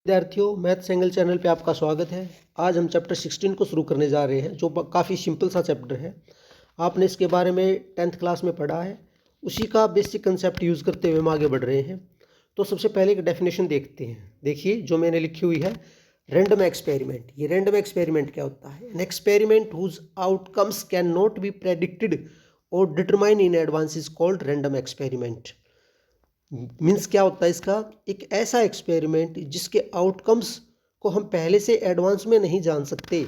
विद्यार्थियों, maths angle channel पे आपका स्वागत है। आज हम चैप्टर 16 को शुरू करने जा रहे हैं, जो काफ़ी सिंपल सा चैप्टर है। आपने इसके बारे में 10th क्लास में पढ़ा है, उसी का बेसिक कंसेप्ट यूज़ करते हुए हम आगे बढ़ रहे हैं। तो सबसे पहले एक डेफिनेशन देखते हैं। देखिए जो मैंने लिखी हुई है, रैंडम एक्सपेरिमेंट। ये रैंडम एक्सपेरिमेंट क्या होता है? An experiment whose outcomes can not be predicted और determine in advance is called random experiment. Means क्या होता है इसका? एक ऐसा एक्सपेरिमेंट जिसके आउटकम्स को हम पहले से एडवांस में नहीं जान सकते,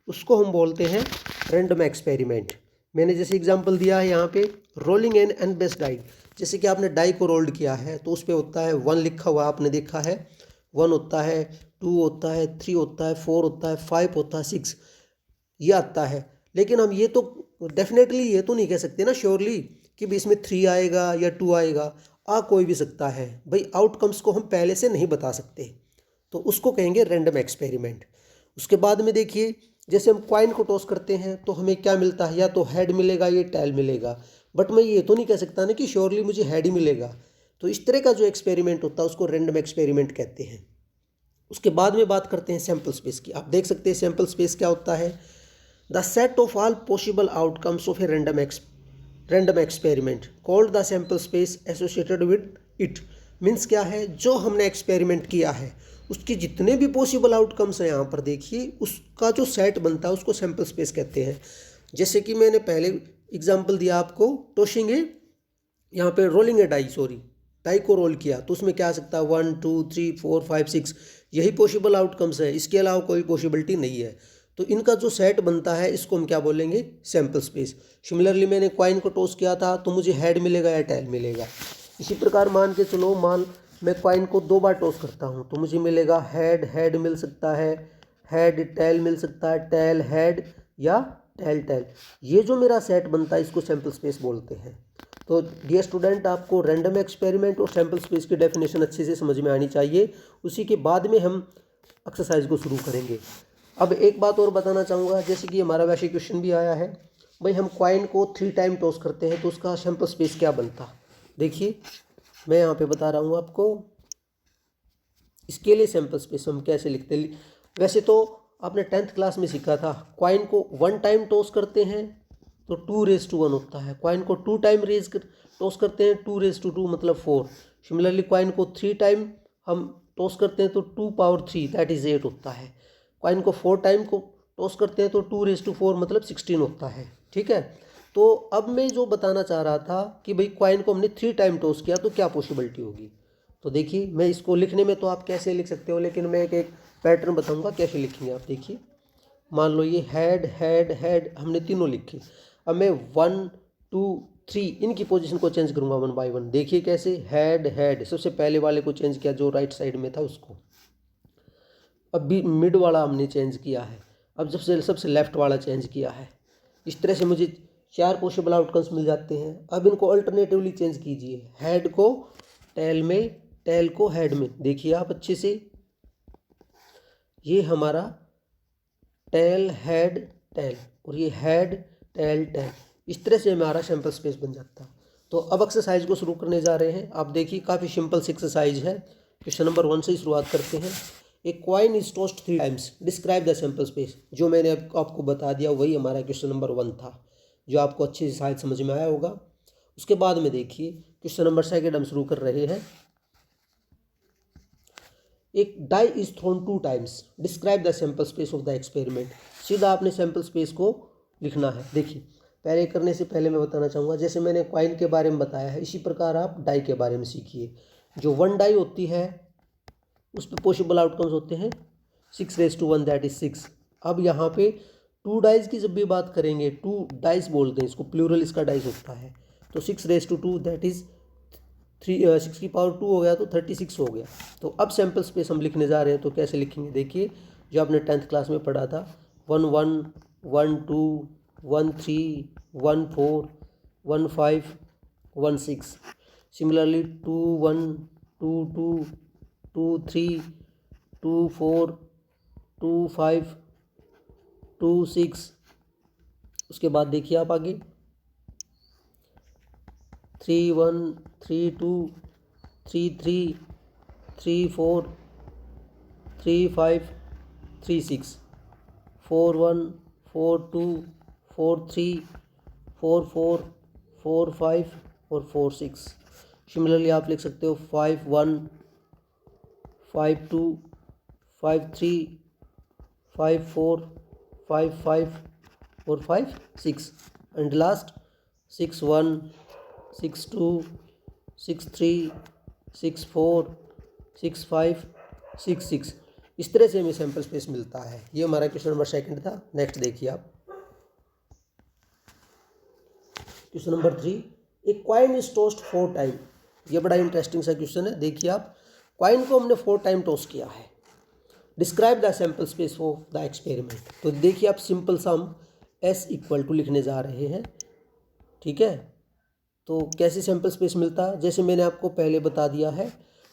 उसको हम बोलते हैं रैंडम एक्सपेरिमेंट। मैंने जैसे एग्जांपल दिया है यहाँ पे, rolling an n base die. जैसे कि आपने डाई को रोल्ड किया है तो उस पर होता है 1 लिखा हुआ, आपने देखा है 1 होता है, 2 होता है, 3 होता है, 4 होता है, 5 होता है, 6 ये आता है। लेकिन हम ये तो डेफिनेटली ये तो नहीं कह सकते ना श्योरली कि भी इसमें 3 आएगा या 2 आएगा। आ कोई भी सकता है भाई, आउटकम्स को हम पहले से नहीं बता सकते, तो उसको कहेंगे रैंडम एक्सपेरिमेंट। उसके बाद में देखिए, जैसे हम कॉइन को टॉस करते हैं तो हमें क्या मिलता है? या तो हेड मिलेगा या टेल मिलेगा, बट मैं ये तो नहीं कह सकता ना कि श्योरली मुझे हेड ही मिलेगा। तो इस तरह का जो एक्सपेरिमेंट होता है उसको रैंडम एक्सपेरिमेंट कहते हैं। उसके बाद में बात करते हैं सैम्पल स्पेस की। आप देख सकते हैं सैम्पल स्पेस क्या होता है? The set of all possible outcomes of a random experiment called the sample space associated with it. Means क्या है? जो हमने एक्सपेरिमेंट किया है उसके जितने भी पॉसिबल आउटकम्स हैं, यहाँ पर देखिए उसका जो सेट बनता है उसको सैम्पल स्पेस कहते हैं। जैसे कि मैंने पहले एग्जांपल दिया आपको, टॉसिंग है, यहाँ पे रोलिंग है डाई, डाई को रोल किया तो उसमें क्या आ सकता है? 1 2 3 4 5 6, यही पॉसिबल आउटकम्स है, इसके अलावा कोई पॉसिबिलिटी नहीं है। तो इनका जो सेट बनता है इसको हम क्या बोलेंगे? Sample space. सिमिलरली मैंने कॉइन को टॉस किया था तो मुझे हेड मिलेगा या टेल मिलेगा। इसी प्रकार मान के चलो, मैं कॉइन को 2 बार टॉस करता हूँ तो मुझे मिलेगा हेड हेड मिल सकता है, हेड टेल मिल सकता है, टेल हेड या टेल टेल। ये जो मेरा सेट बनता है इसको सैम्पल स्पेस बोलते हैं। तो डियर स्टूडेंट, आपको रैंडम एक्सपेरिमेंट और सैम्पल स्पेस की डेफिनेशन अच्छे से समझ में आनी चाहिए। उसी के बाद में हम एक्सरसाइज को शुरू करेंगे। अब एक बात और बताना चाहूँगा, जैसे कि हमारा वैसे क्वेश्चन भी आया है, भाई हम कॉइन को 3 टाइम टॉस करते हैं तो उसका सैम्पल स्पेस क्या बनता? देखिए मैं यहाँ पे बता रहा हूँ आपको, इसके लिए सैम्पल स्पेस हम कैसे लिखते हैं। वैसे तो आपने 10th क्लास में सीखा था, कॉइन को 1 टाइम टॉस करते हैं तो 2 raised to 1 होता है। कॉइन को 2 टाइम टॉस करते हैं, 2 raised to 2 मतलब 4। सिमिलरली कॉइन को 3 टाइम हम टॉस करते हैं तो 2 power 3 दैट इज 8 होता है। कॉइन को 4 टाइम को टॉस करते हैं तो 2 raised to 4 मतलब 16 होता है। ठीक है, तो अब मैं जो बताना चाह रहा था कि भाई कॉइन को हमने 3 टाइम टॉस किया तो क्या पॉसिबिलिटी होगी। तो देखिए, मैं इसको लिखने में तो आप कैसे लिख सकते हो, लेकिन मैं एक पैटर्न बताऊंगा कैसे लिखेंगे आप। देखिए मान लो ये हेड हेड हेड हमने तीनों लिखे। अब मैं 1 2 3 इनकी पोजीशन को चेंज करूंगा 1 बाय 1। देखिए कैसे, हेड हेड सबसे पहले वाले को चेंज किया जो राइट साइड में था उसको। अब भी मिड वाला हमने चेंज किया है। अब जब से सबसे लेफ्ट वाला चेंज किया है। इस तरह से मुझे 4 पॉसिबल आउटकम्स मिल जाते हैं। अब इनको अल्टरनेटिवली चेंज कीजिए, हेड को टेल में, टेल को हेड में। देखिए आप अच्छे से, ये हमारा टेल हेड टेल और ये हेड टेल टेल, इस तरह से हमारा सैम्पल स्पेस बन जाता है। तो अब एक्सरसाइज को शुरू करने जा रहे हैं। आप देखिए काफ़ी सिंपल सी एक्सरसाइज है। क्वेश्चन नंबर 1 से ही शुरुआत करते हैं। एक coin is tossed 3 times, describe the sample space. जो मैंने आपको बता दिया वही हमारा क्वेश्चन नंबर 1 था, जो आपको अच्छे से शायद समझ में आया होगा। उसके बाद में देखिए क्वेश्चन नंबर 2 हम शुरू कर रहे हैं। एक die is thrown 2 times, describe the sample space of the experiment. सीधा आपने सैम्पल स्पेस को लिखना है। देखिए पहले करने से पहले मैं बताना चाहूँगा, जैसे मैंने कॉइन के बारे में बताया है इसी प्रकार आप डाई के बारे में सीखिए। जो 1 डाई होती है उस पर पॉसिबल आउटकम्स होते हैं 6 raised to 1 दैट इज 6। अब यहाँ पे 2 डाइज की जब भी बात करेंगे, 2 डाइज बोलते हैं इसको, प्लूरल इसका डाइज होता है। तो 6 raised to 2 दैट इज 6 की पावर 2 हो गया तो 36 हो गया। तो अब सैम्पल स्पेस हम लिखने जा रहे हैं तो कैसे लिखेंगे? देखिए जो आपने 10th क्लास में पढ़ा था, 1 1 1 2 1 3 1 4 1 5 1 6। सिमिलरली 2 1 2 2 2 3 2 4 2 5 2 6। उसके बाद देखिए आप आगे 3 1 3 2 3 3 3 4 3536, 41, 42, 43, 44, 45 और 46। सिमिलरली आप लिख सकते हो 51, 52, 53, 54, 55 और 56 एंड लास्ट 61, 62, 63, 64, 65, 66। इस तरह से हमें सैंपल स्पेस मिलता है। ये हमारा क्वेश्चन नंबर सेकंड था। नेक्स्ट देखिए आप question number 3, A coin is tossed 4 time. ये बड़ा इंटरेस्टिंग सा क्वेश्चन है। देखिए आप, कॉइन को हमने 4 टाइम टॉस किया है। Describe the sample space of the experiment. तो देखिए आप, सिंपल सा हम S इक्वल टू लिखने जा रहे हैं। ठीक है, तो कैसे सैंपल स्पेस मिलता है, जैसे मैंने आपको पहले बता दिया है।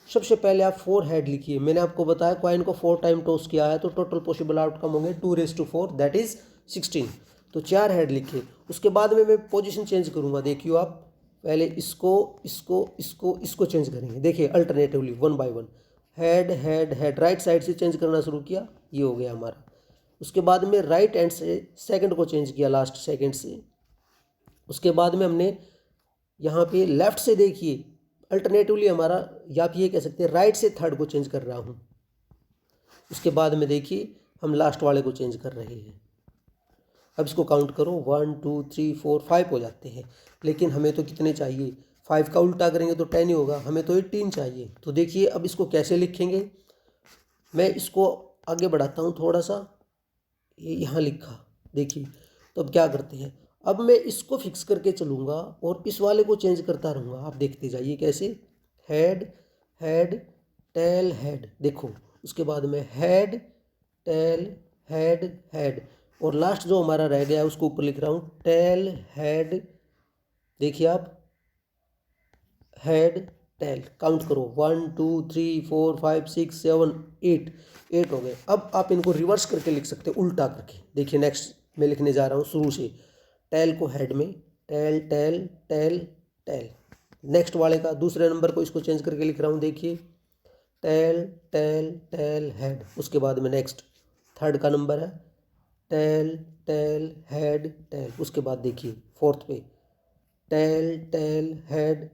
सबसे पहले आप 4 हेड लिखिए। मैंने आपको बताया कॉइन को 4 टाइम टॉस किया है, तो टोटल पॉसिबल आउटकम होंगे 2⁴ दैट इज 16। तो 4 हेड लिखिए। उसके बाद में मैं पोजीशन चेंज करूंगा। देखियो आप, पहले इसको इसको इसको इसको चेंज करेंगे। देखिए alternatively 1 by 1 head head head, right side से चेंज करना शुरू किया, ये हो गया हमारा। उसके बाद में राइट हैंड से सेकंड को चेंज किया, लास्ट सेकंड से। उसके बाद में हमने यहाँ पे लेफ्ट से देखिए अल्टरनेटिवली हमारा, या आप ये कह सकते हैं राइट से थर्ड को चेंज कर रहा हूँ। उसके बाद में देखिए हम लास्ट वाले को चेंज कर रहे हैं। अब इसको काउंट करो, 1 2 3 4 5 हो जाते हैं। लेकिन हमें तो कितने चाहिए, 5 का उल्टा करेंगे तो 10 ही होगा, हमें तो 18 चाहिए। तो देखिए अब इसको कैसे लिखेंगे, मैं इसको आगे बढ़ाता हूँ थोड़ा सा, ये यहाँ लिखा। देखिए तो अब क्या करते हैं, अब मैं इसको फिक्स करके चलूँगा और इस वाले को चेंज करता रहूँगा। आप देखते जाइए कैसे, हेड हेड टेल हेड, देखो उसके बाद में हेड टेल हेड हेड, और लास्ट जो हमारा रह गया उसको ऊपर लिख रहा हूँ टेल हेड। देखिए आप, हेड टेल, काउंट करो 1 2 3 4 5 6 7 8 हो गए। अब आप इनको रिवर्स करके लिख सकते हो, उल्टा करके। देखिए नेक्स्ट मैं लिखने जा रहा हूँ शुरू से, टेल को हेड में, tail tail tail tail. Next वाले का दूसरे नंबर को इसको चेंज करके लिख रहा हूँ। देखिए टेल टेल टेल हेड। उसके बाद में नेक्स्ट थर्ड का नंबर है टेल टेल हेड टेल। उसके बाद देखिए फोर्थ पे टेल टेल हेड,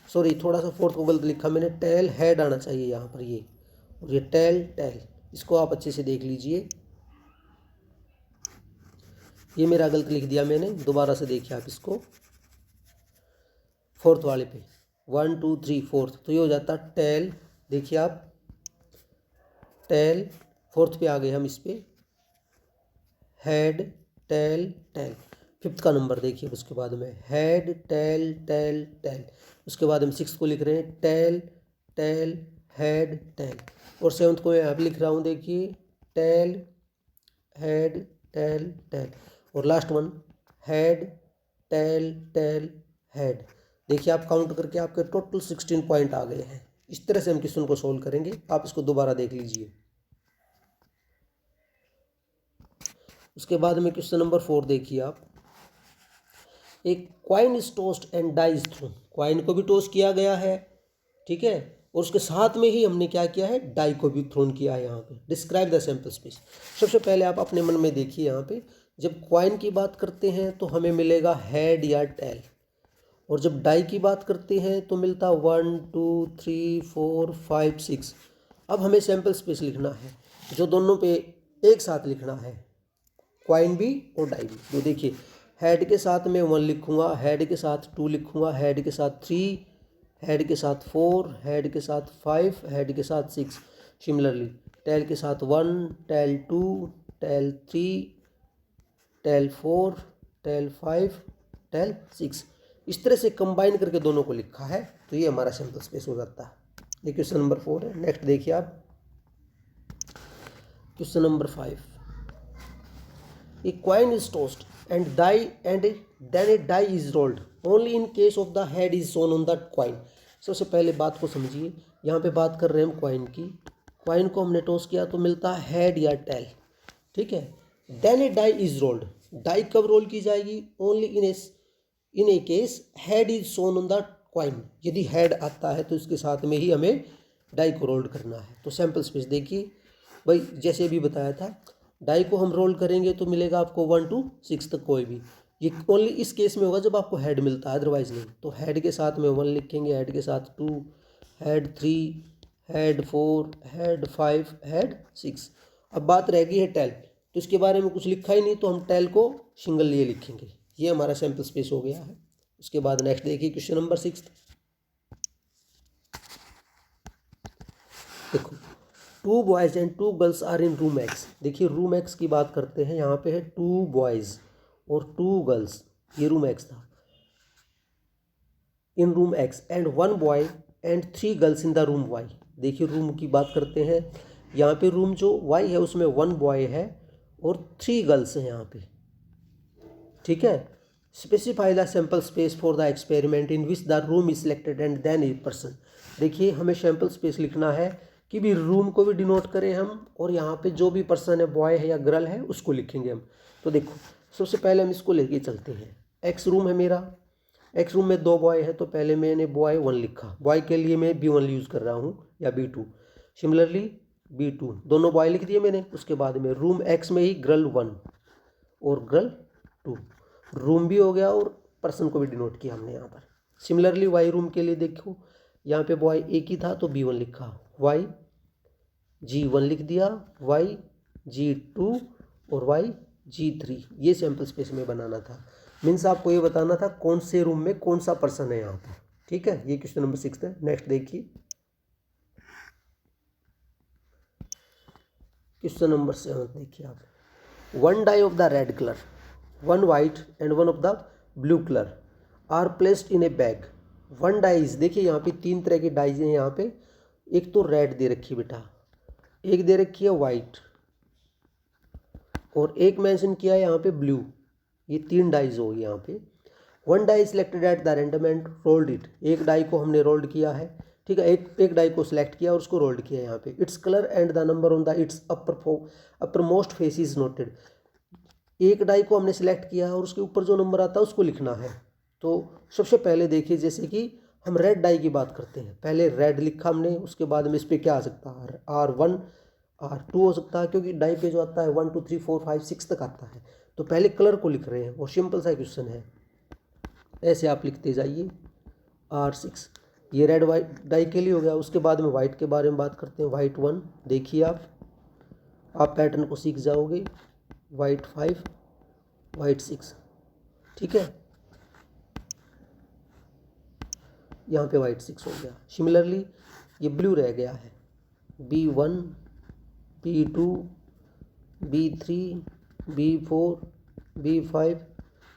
सॉरी थोड़ा सा फोर्थ को गलत लिखा मैंने, टेल हेड आना चाहिए यहाँ पर ये, और ये टेल टेल। इसको आप अच्छे से देख लीजिए, ये मेरा गलत लिख दिया मैंने, दोबारा से देखिए आप इसको। फोर्थ वाले पे 1 2 3 फोर्थ, तो ये हो जाता टेल। देखिए आप टेल, फोर्थ पे आ गए हम इस पे, हेड टेल टेल। फिफ्थ का नंबर देखिए, उसके बाद में हेड टेल टेल टेल। उसके बाद हम सिक्स को लिख रहे हैं टेल टेल हेड टेल, और सेवन्थ को मैं यहाँ पे लिख रहा हूँ। देखिए टेल हेड टेल टेल, और last one head tail tail head. देखिए आप काउंट करके आपके टोटल 16 पॉइंट आ गए हैं। इस तरह से हम क्वेश्चन को सोल्व करेंगे। आप इसको दोबारा देख लीजिए। उसके बाद में क्वेश्चन नंबर 4 देखिए आप, एक coin is tossed and die is thrown. Coin को भी टोस्ट किया गया है, ठीक है, और उसके साथ में ही हमने क्या किया है, डाई को भी थ्रोन किया है। यहाँ पे डिस्क्राइब द सैंपल स्पेस। सबसे पहले आप अपने मन में देखिए, यहाँ पे जब कॉइन की बात करते हैं तो हमें मिलेगा हेड या टेल, और जब डाई की बात करते हैं तो मिलता 1 2 3 4 5 6। अब हमें सैंपल स्पेस लिखना है, जो दोनों पे एक साथ लिखना है, कॉइन भी और डाई भी। तो देखिए हेड के साथ में 1 लिखूंगा, हेड के साथ 2 लिखूंगा, हेड के साथ 3, हेड के साथ 4, हेड के साथ 5, हेड के साथ 6। सिमिलरली टेल के साथ 1, tail 2, tail 3, tail 4, tail 5, tail 6। इस तरह से कंबाइन करके दोनों को लिखा है, तो ये हमारा सैंपल स्पेस हो जाता है। ये क्वेश्चन नंबर 4 है। नेक्स्ट देखिए आप question number 5, a coin is tossed and then a die is rolled only in case of the head is shown on the coin। सबसे पहले बात को समझिए, यहाँ पे बात कर रहे हैं हम कॉइन की। कॉइन को हमने टॉस किया तो मिलता है हेड या टेल, ठीक है। Then a die is rolled, die कब रोल की जाएगी, only in a case head is shown on the coin. यदि हेड आता है तो इसके साथ में ही हमें डाई को रोल्ड करना है। तो सैंपल स्पेस देखिए, भाई जैसे अभी बताया था, डाई को हम रोल करेंगे तो मिलेगा आपको 1 to 6 तक कोई भी। ये ओनली इस केस में होगा जब आपको हेड मिलता है, अदरवाइज नहीं। तो हेड के साथ में 1 लिखेंगे, हेड के साथ 2, हेड 3, हेड 4, हेड 5, हेड 6। अब बात रह गई है टेल, तो इसके बारे में कुछ लिखा ही नहीं, तो हम टेल को सिंगल लिए लिखेंगे। ये हमारा सैंपल स्पेस हो गया है। उसके बाद नेक्स्ट देखिए क्वेश्चन नंबर 6। देखो, 2 boys and 2 girls are in room X. देखिए रूम एक्स की बात करते हैं, यहाँ पे है 2 बॉयज़ और 2 गर्ल्स, ये रूम एक्स था, in room X and 1 boy and 3 girls in the room Y. देखिए रूम की बात करते हैं, यहाँ पे रूम जो वाई है उसमें 1 बॉय है और 3 गर्ल्स हैं यहाँ पे, ठीक है। Specify the sample space for the experiment in which the room is selected and then a person. देखिए हमें सैम्पल स्पेस लिखना है कि भी रूम को भी डिनोट करें हम, और यहाँ पे जो भी पर्सन है, बॉय है या गर्ल है, उसको लिखेंगे हम। तो देखो सबसे पहले हम इसको लेके चलते हैं। एक्स रूम है मेरा, एक्स रूम में 2 बॉय है, तो पहले मैंने बॉय 1 लिखा। बॉय के लिए मैं B1 यूज़ कर रहा हूँ या B2। सिमिलरली B2, दोनों बॉय लिख दिए मैंने। उसके बाद में रूम एक्स में ही गर्ल 1 और गर्ल 2, रूम भी हो गया और पर्सन को भी डिनोट किया हमने यहाँ पर। सिमिलरली वाई रूम के लिए देखो, यहाँ पे बॉय एक ही था तो B1 लिखा, वाई G1 लिख दिया, वाई G2 और वाई G3। ये सैम्पल स्पेस में बनाना था, मीन्स आपको ये बताना था कौन से रूम में कौन सा पर्सन है यहाँ पर, ठीक है। ये क्वेश्चन नंबर 6 है। नेक्स्ट देखिए क्वेश्चन नंबर 7। देखिए आप, 1 die of the red colour, 1 white and 1 of the blue colour are placed in a bag. 1 dies, देखिए यहाँ पे 3 तरह की डाइज हैं यहाँ पे। एक तो रेड दे रखी है बेटा, एक दे रखी है वाइट, और एक मेंशन किया है यहाँ पे ब्लू। ये 3 डाइज होगी यहाँ पे। 1 die selected at the random and rolled it. एक डाई को हमने रोल्ड किया है, ठीक है। एक डाई को सिलेक्ट किया और उसको रोल्ड किया यहाँ पे। Its colour and the number on the it's upper most face is noted. एक डाई को हमने सिलेक्ट किया और उसके ऊपर जो नंबर आता है उसको लिखना है। तो सबसे पहले देखिए, जैसे कि हम रेड डाई की बात करते हैं, पहले रेड लिखा हमने, उसके बाद में इस पर क्या आ सकता है, R1 R2 हो सकता है, क्योंकि डाई पे जो आता है 1 2 3 4 5 6 तक आता है। तो पहले कलर को लिख रहे हैं और सिंपल सा क्वेश्चन है, ऐसे आप लिखते जाइए R6। ये रेड वाइट डाई के लिए हो गया। उसके बाद में वाइट के बारे में बात करते हैं। वाइट 1, देखिए आप पैटर्न को सीख जाओगे। वाइट 5, वाइट 6, ठीक है। यहाँ पे वाइट 6 हो गया। सिमिलरली ये ब्लू रह गया है, B1, B2, B3, B4, B5,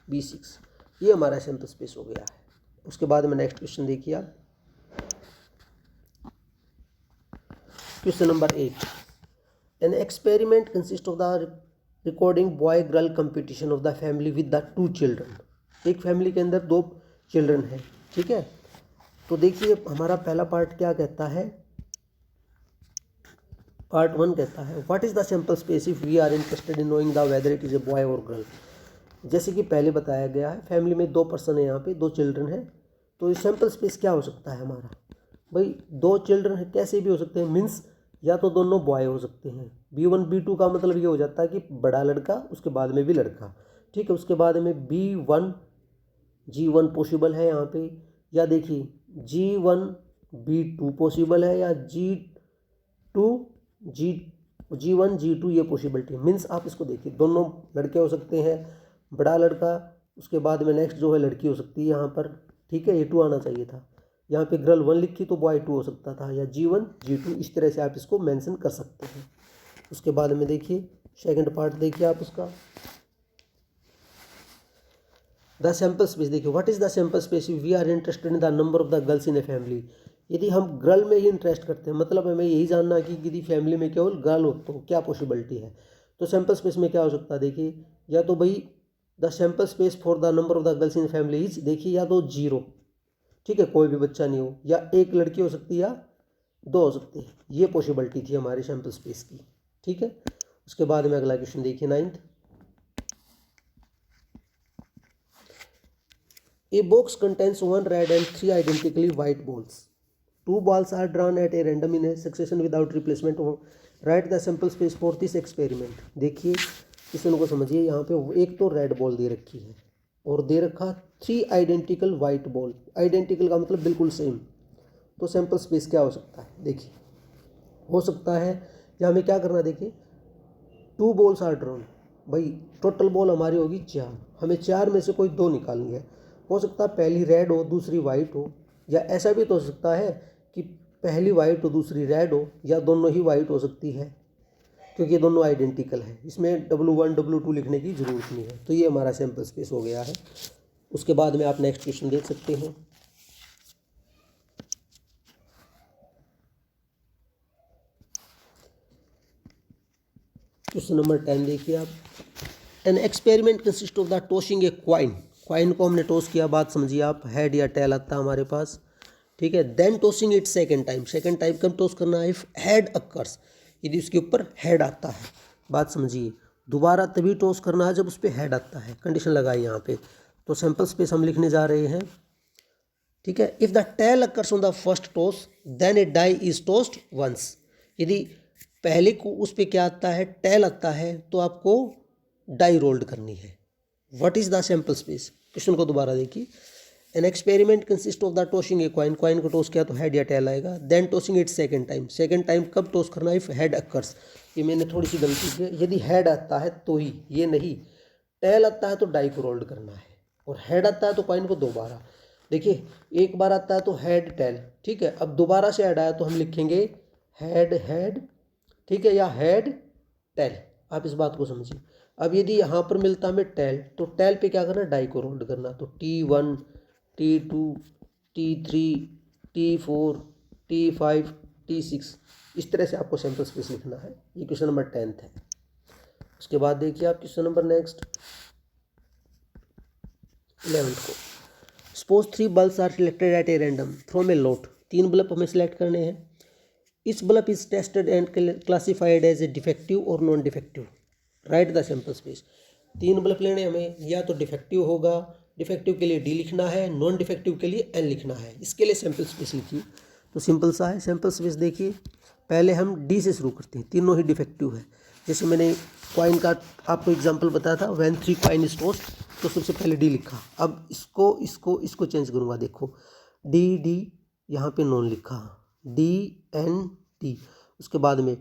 B6। ये हमारा सैम्पल स्पेस हो गया है। उसके बाद में नेक्स्ट क्वेश्चन देखिए आप, question number 8। N experiment consist of the recording boy girl competition of the family with the 2 children. एक फैमिली के अंदर 2 चिल्ड्रन हैं, ठीक है। तो देखिए हमारा पहला पार्ट क्या कहता है, पार्ट 1 कहता है what is the sample space if we are interested in knowing the whether it is a boy और गर्ल। जैसे कि पहले बताया गया है, फैमिली में 2 पर्सन है, यहाँ पे 2 चिल्ड्रन हैं। तो ये सैम्पल स्पेस क्या हो सकता है हमारा, भाई 2 चिल्ड्रन है, कैसे भी हो सकते हैं, मीन्स या तो दोनों बॉय हो सकते हैं। B1 B2 का मतलब ये हो जाता है कि बड़ा लड़का, उसके बाद में भी लड़का, ठीक है। उसके बाद में B1 G1 पॉसिबल है यहाँ पे, या देखिए G1 B2 पॉसिबल है, या G1 G2 ये पॉसिबिलिटी। मीन्स आप इसको देखिए, दोनों लड़के हो सकते हैं, बड़ा लड़का, उसके बाद में नेक्स्ट जो है लड़की हो सकती है यहाँ पर, ठीक है। ये 2 आना चाहिए था, यहाँ पे गर्ल 1 लिखी तो बॉय 2 हो सकता था, या G1 G2, इस तरह से आप इसको मेंशन कर सकते हैं। उसके बाद में देखिए सेकंड पार्ट देखिए आप उसका, द सैम्पल स्पेस। देखिए what is the sample space if we are interested in the number of the girls in a family. यदि हम गर्ल में ही इंटरेस्ट करते हैं, मतलब हमें यही जानना कि यदि फैमिली में केवल गर्ल हो तो क्या पॉसिबिलिटी है। तो सैम्पल स्पेस में क्या हो सकता है, देखिए या तो भाई the sample space for the number of the girls in family is, देखिए या तो 0, ठीक है, कोई भी बच्चा नहीं हो, या एक लड़की हो सकती है या 2 हो सकती है। ये पॉसिबिलिटी थी हमारे सैम्पल स्पेस की, ठीक है। उसके बाद में अगला क्वेश्चन देखिए 9th। A box contains 1 red and 3 identically white balls. 2 balls are drawn at a random in a succession without replacement right the sample space for this experiment. देखिए क्वेश्चन को समझिए, यहाँ पे एक तो रेड बॉल दे रखी है और दे रखा 3 आइडेंटिकल वाइट बॉल। आइडेंटिकल का मतलब बिल्कुल सेम। तो सैंपल स्पेस क्या हो सकता है? देखिए हो सकता है या हमें क्या करना है, देखिए 2 बॉल्स आर ड्रॉन। भाई टोटल बॉल हमारी होगी 4, हमें 4 में से कोई 2 निकालनी है। हो सकता है पहली रेड हो दूसरी वाइट हो, या ऐसा भी तो हो सकता है कि पहली वाइट हो दूसरी रेड हो, या दोनों ही वाइट हो सकती है, क्योंकि ये दोनों आइडेंटिकल है। इसमें W1 W2 लिखने की ज़रूरत नहीं है। तो ये हमारा सैंपल स्पेस हो गया है। उसके बाद में आप नेक्स्ट क्वेश्चन देख सकते हैं। क्वेश्चन नंबर 10 देखिए आप। An experiment consist of the tossing a coin. Coin को हमने टॉस किया, बात समझिए आप, हेड या टेल आता है हमारे पास, ठीक है। Then tossing it second time. Second time कब टॉस करना है? इफ हेड अकर्स, यदि उसके ऊपर हेड आता है। बात समझिए, दोबारा तभी टॉस करना है जब उस पर हेड आता है। कंडीशन लगाई यहाँ पे। तो सैंपल स्पेस हम लिखने जा रहे हैं, ठीक है। If the tail occurs on the first toss then a die is tossed once. यदि पहले को उस पर क्या आता है? टेल आता है, तो आपको डाई रोल्ड करनी है। What is the sample space? Question को दोबारा देखिए। An experiment consist of the tossing a coin. Coin को टॉस किया तो हेड या टेल आएगा। Then tossing it second time. Second time कब टॉस करना है? If head occurs. ये मैंने थोड़ी सी गलती की, यदि हेड आता है तो ही, ये नहीं। टेल आता है तो डाई को रोल्ड करना है, और हेड आता है तो क्वाइन को दोबारा। देखिए एक बार आता है तो हेड टेल, ठीक है। अब दोबारा से हेड आया तो हम लिखेंगे हेड हेड, ठीक है, या हेड टेल। आप इस बात को समझिए। अब यदि यहाँ पर मिलता हमें टेल, तो टेल पे क्या करना? डाई को रोल्ड करना। तो T1 T2 T3 T4 T5 T6, इस तरह से आपको सैंपल स्पेस लिखना है। ये क्वेश्चन नंबर 10 है। उसके बाद देखिए आप क्वेश्चन नंबर नेक्स्ट 11 को। Suppose 3 bulbs are selected at a random from a lot. 3 bulb हमें सिलेक्ट करने हैं। इस bulb is tested and classified as a defective और non defective. Write the sample space. 3 bulb लेने हमें, या तो डिफेक्टिव होगा, डिफेक्टिव के लिए D लिखना है, नॉन डिफेक्टिव के लिए N लिखना है। इसके लिए सैंपल स्पेस लिखिए। तो सिंपल सा है सैंपल स्पेस। देखिए पहले हम D से शुरू करते हैं, तीनों ही डिफेक्टिव है। जैसे मैंने कॉइन का आपको एग्जांपल बताया था, व्हेन 3 कॉइन इज टॉस्ड, तो सबसे पहले D लिखा। अब इसको चेंज करूँगा। देखो D यहाँ पे नॉन लिखा, DND, उसके बाद में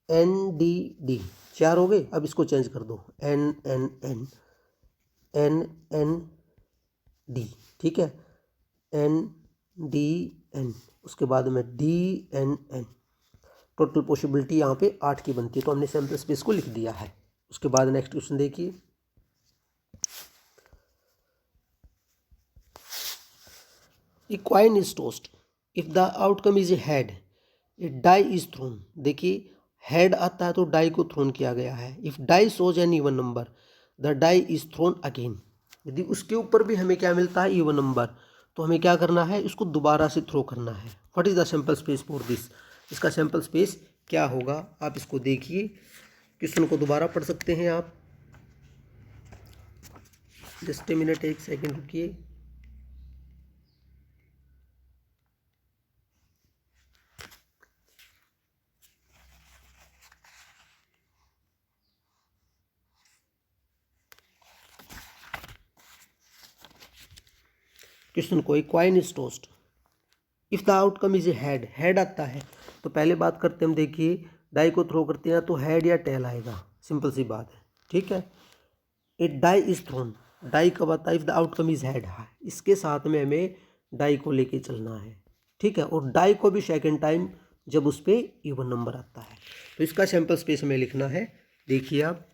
NDD, 4 हो गए। अब इसको चेंज कर दो, NND, ठीक है, NDN, उसके बाद में DNN। टोटल पॉसिबिलिटी यहाँ पे 8 की बनती है। तो हमने सैंपल स्पेस को लिख दिया है। उसके बाद नेक्स्ट क्वेश्चन देखिए। A coin is tossed, if the outcome is a head, a die is thrown. देखिए हेड आता है तो डाई को थ्रोन किया गया है। If die shows an even number the die is thrown again. यदि उसके ऊपर भी हमें क्या मिलता है? इवन नंबर, तो हमें क्या करना है? इसको दोबारा से थ्रो करना है। What is the sample space for this? इसका सैंपल स्पेस क्या होगा? आप इसको देखिए, क्वेश्चन को दोबारा पढ़ सकते हैं आप। जस्ट ए मिनट, 1 सेकेंड रुकिए। क्वेश्चन को, a coin is tossed if the outcome is a head. Head आता है तो पहले बात करते हैं हम। देखिए डाई को थ्रो करते हैं तो हेड या टेल आएगा, सिंपल सी बात है, ठीक है। ए डाई इज थ्रोन, डाई कब आता है? If the outcome is head. इसके साथ में हमें डाई को लेके चलना है, ठीक है। और डाई को भी सेकेंड टाइम जब उस पर इवन नंबर आता है। तो इसका सैंपल स्पेस हमें लिखना है। देखिए आप,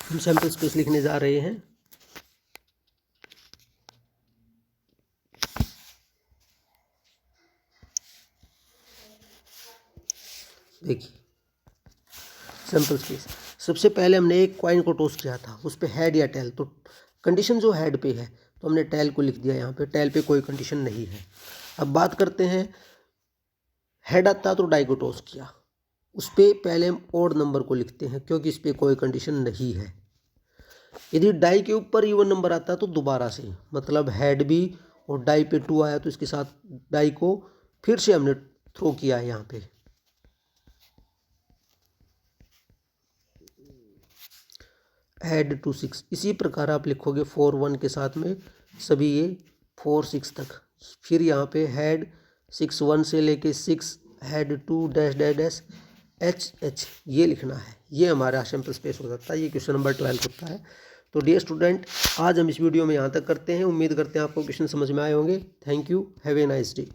हम सैंपल स्पेस लिखने जा रहे हैं। देखिए सैंपल स्पेस, सबसे पहले हमने एक कॉइन को टॉस किया था, उस पर हेड या टेल। तो कंडीशन जो हेड पे है तो हमने टेल को लिख दिया यहाँ पे। टेल पे कोई कंडीशन नहीं है। अब बात करते हैं, हेड आता तो डाई को टॉस किया, उस पर पहले हम ओड नंबर को लिखते हैं क्योंकि इस पर कोई कंडीशन नहीं है। यदि डाई के ऊपर इवन नंबर आता है तो दोबारा से, मतलब हेड भी और डाई पे 2 आया तो इसके साथ डाई को फिर से हमने थ्रो किया है यहाँ पे। ऐड टू 6, इसी प्रकार आप लिखोगे 4 1 के साथ में सभी ये 4 6 तक। फिर यहाँ पे हेड 6 1 से लेके 6 head 2 dash dash dash H H ये लिखना है। ये हमारा सैम्पल स्पेस हो जाता है। ये क्वेश्चन नंबर 12 होता है। तो डियर स्टूडेंट, आज हम इस वीडियो में यहाँ तक करते हैं। उम्मीद करते हैं आपको क्वेश्चन समझ में आए होंगे। Thank you, have a nice day.